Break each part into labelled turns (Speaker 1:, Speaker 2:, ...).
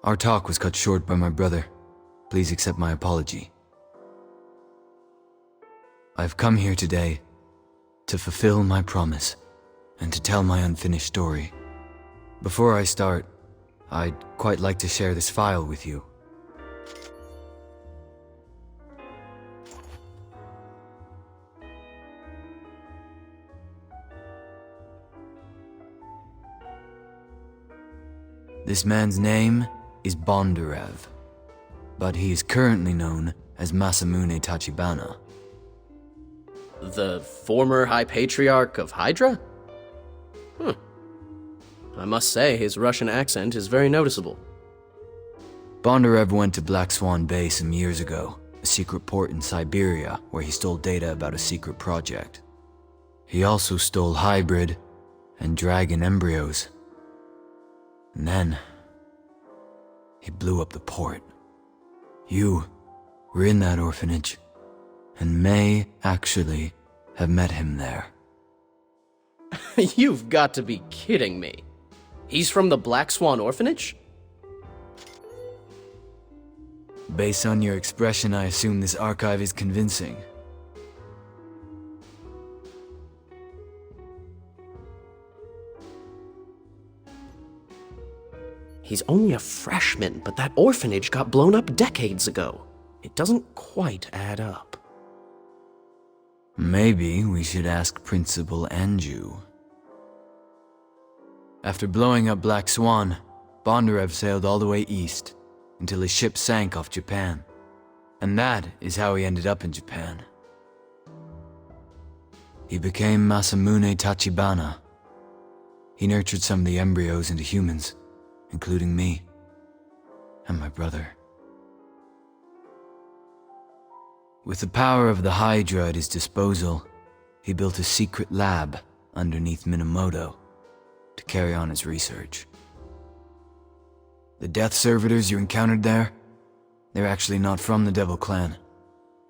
Speaker 1: Our talk was cut short by my brother. Please accept my apology. I've come here today to fulfill my promise and to tell my unfinished story. Before I start, I'd quite like to share this file with you. This man's name is Bondarev, but he is currently known as Masamune Tachibana.
Speaker 2: The former High Patriarch of Hydra? I must say, his Russian accent is very noticeable.
Speaker 1: Bondarev went to Black Swan Bay some years ago, a secret port in Siberia where he stole data about a secret project. He also stole hybrid and dragon embryos. And then, he blew up the port. You were in that orphanage, and may actually have met him there.
Speaker 2: You've got to be kidding me. He's from the Black Swan Orphanage?
Speaker 1: Based on your expression, I assume this archive is convincing.
Speaker 2: He's only a freshman, but that orphanage got blown up decades ago. It doesn't quite add up.
Speaker 1: Maybe we should ask Principal Anju. After blowing up Black Swan, Bondarev sailed all the way east until his ship sank off Japan. And that is how he ended up in Japan. He became Masamune Tachibana. He nurtured some of the embryos into humans, including me and my brother. With the power of the Hydra at his disposal, he built a secret lab underneath Minamoto to carry on his research. The death servitors you encountered there, they're actually not from the Devil Clan.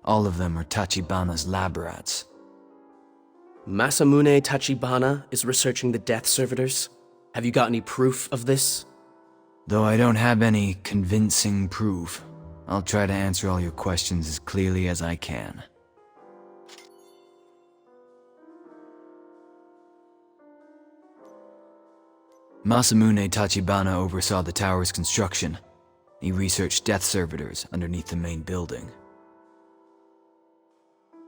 Speaker 1: All of them are Tachibana's lab rats.
Speaker 2: Masamune Tachibana is researching the death servitors? Have you got any proof of this?
Speaker 1: Though I don't have any convincing proof, I'll try to answer all your questions as clearly as I can. Masamune Tachibana oversaw the tower's construction. He researched death servitors underneath the main building.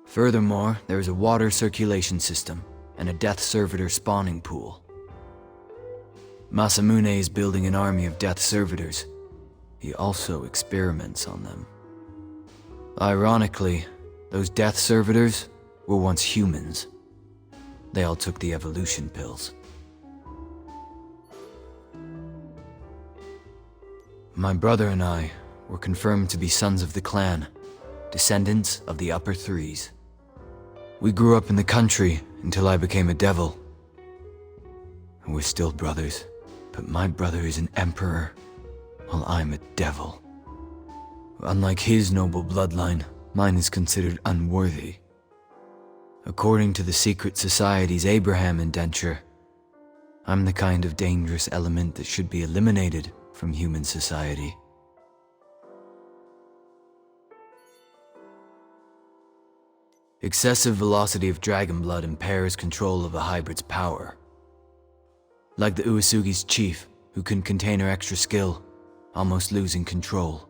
Speaker 1: Furthermore, there is a water circulation system and a death servitor spawning pool. Masamune is building an army of death servitors. He also experiments on them. Ironically, those death servitors were once humans. They all took the evolution pills. My brother and I were confirmed to be sons of the clan, descendants of the Upper Threes. We grew up in the country until I became a devil. And we're still brothers, but my brother is an emperor, while I'm a devil. Unlike his noble bloodline, mine is considered unworthy. According to the secret society's Abraham indenture, I'm the kind of dangerous element that should be eliminated from human society. Excessive velocity of dragon blood impairs control of the hybrid's power. Like the Uesugi's chief, who couldn't contain her extra skill, almost losing control.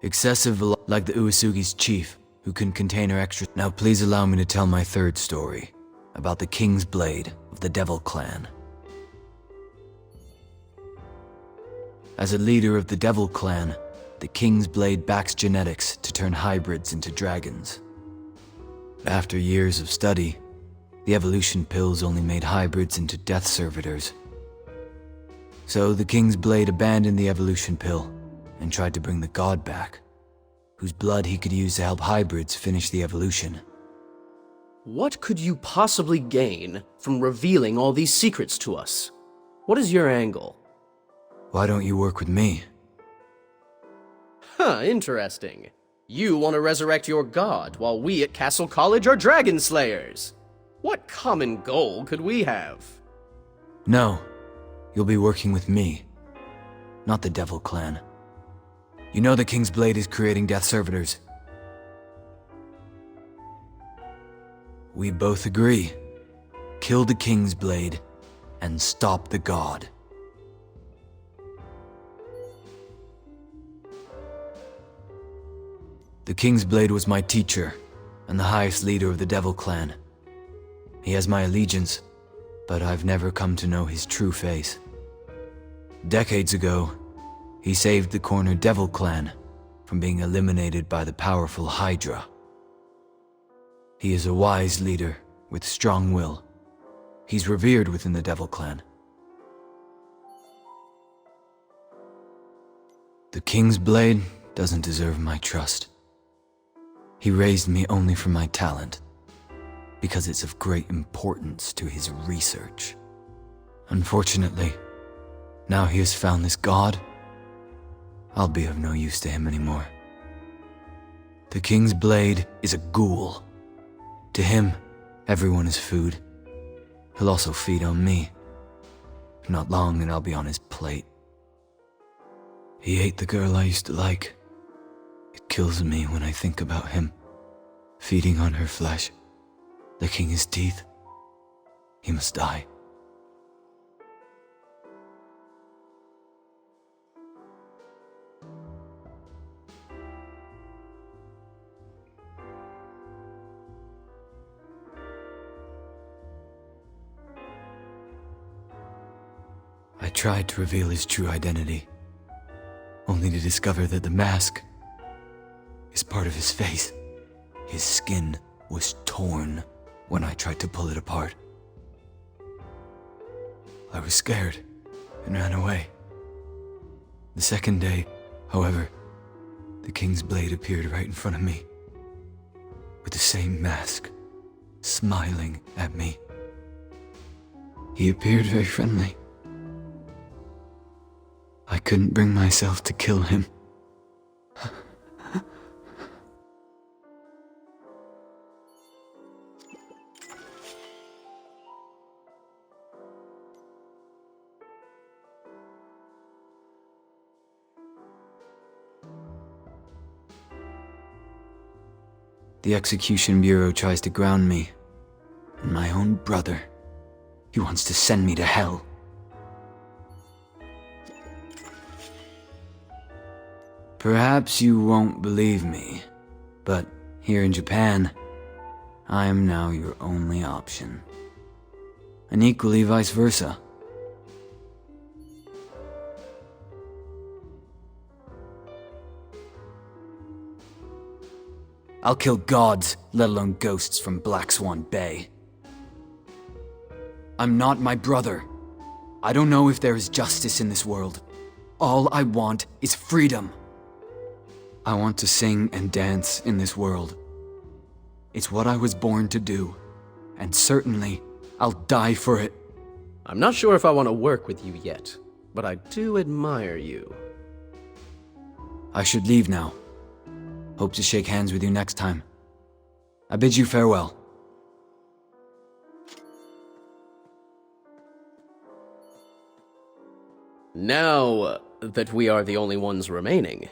Speaker 1: Like the Uesugi's chief, who couldn't contain her extra. Now please allow me to tell my third story, about the King's Blade of the Devil Clan. As a leader of the Devil Clan, the King's Blade backs genetics to turn hybrids into dragons. After years of study, the evolution pills only made hybrids into death servitors. So the King's Blade abandoned the evolution pill and tried to bring the god back, whose blood he could use to help hybrids finish the evolution.
Speaker 2: What could you possibly gain from revealing all these secrets to us? What is your angle?
Speaker 1: Why don't you work with me?
Speaker 2: Huh, interesting. You want to resurrect your god, while we at Castle College are dragon slayers. What common goal could we have?
Speaker 1: No, you'll be working with me, not the Devil Clan. You know the King's Blade is creating Death Servitors. We both agree. Kill the King's Blade and stop the God. The King's Blade was my teacher and the highest leader of the Devil Clan. He has my allegiance, but I've never come to know his true face. Decades ago, he saved the Corner Devil Clan from being eliminated by the powerful Hydra. He is a wise leader with strong will. He's revered within the Devil Clan. The King's Blade doesn't deserve my trust. He raised me only for my talent, because it's of great importance to his research. Unfortunately, now he has found this god, I'll be of no use to him anymore. The King's Blade is a ghoul. To him, everyone is food. He'll also feed on me. Not long and I'll be on his plate. He ate the girl I used to like. It kills me when I think about him, feeding on her flesh, licking his teeth. He must die. I tried to reveal his true identity, only to discover that the mask is part of his face. His skin was torn when I tried to pull it apart. I was scared and ran away. The second day, however, the King's Blade appeared right in front of me, with the same mask, smiling at me. He appeared very friendly. I couldn't bring myself to kill him. The Execution Bureau tries to ground me, and my own brother, he wants to send me to hell. Perhaps you won't believe me, but here in Japan, I am now your only option. And equally vice versa. I'll kill gods, let alone ghosts from Black Swan Bay. I'm not my brother. I don't know if there is justice in this world. All I want is freedom. I want to sing and dance in this world. It's what I was born to do, and certainly I'll die for it.
Speaker 2: I'm not sure if I want to work with you yet, but I do admire you.
Speaker 1: I should leave now. Hope to shake hands with you next time. I bid you farewell.
Speaker 2: Now that we are the only ones remaining,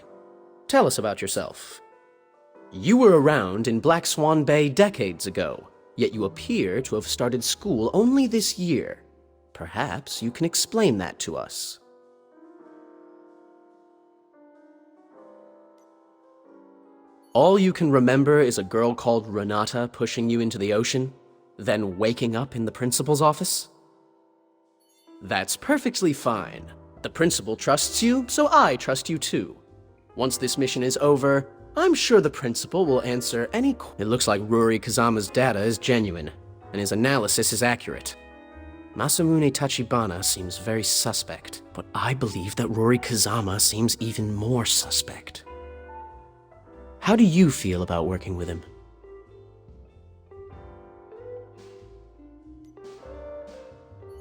Speaker 2: tell us about yourself. You were around in Black Swan Bay decades ago, yet you appear to have started school only this year. Perhaps you can explain that to us. All you can remember is a girl called Renata pushing you into the ocean, then waking up in the principal's office? That's perfectly fine. The principal trusts you, so I trust you too. Once this mission is over, I'm sure the principal will answer any It looks like Ruri Kazama's data is genuine, and his analysis is accurate. Masamune Tachibana seems very suspect, but I believe that Ruri Kazama seems even more suspect. How do you feel about working with him?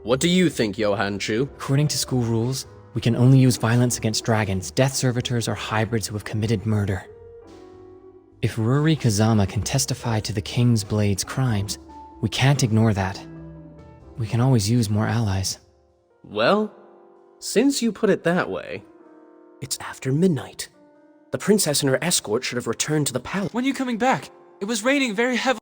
Speaker 2: What do you think, Johan Chu?
Speaker 3: According to school rules, we can only use violence against dragons, death servitors, or hybrids who have committed murder. If Ruri Kazama can testify to the King's Blade's crimes, we can't ignore that. We can always use more allies.
Speaker 2: Well, Since you put it that way, it's after midnight. The princess and her escort should have returned to the palace.
Speaker 4: When are you coming back? It was raining very heavily.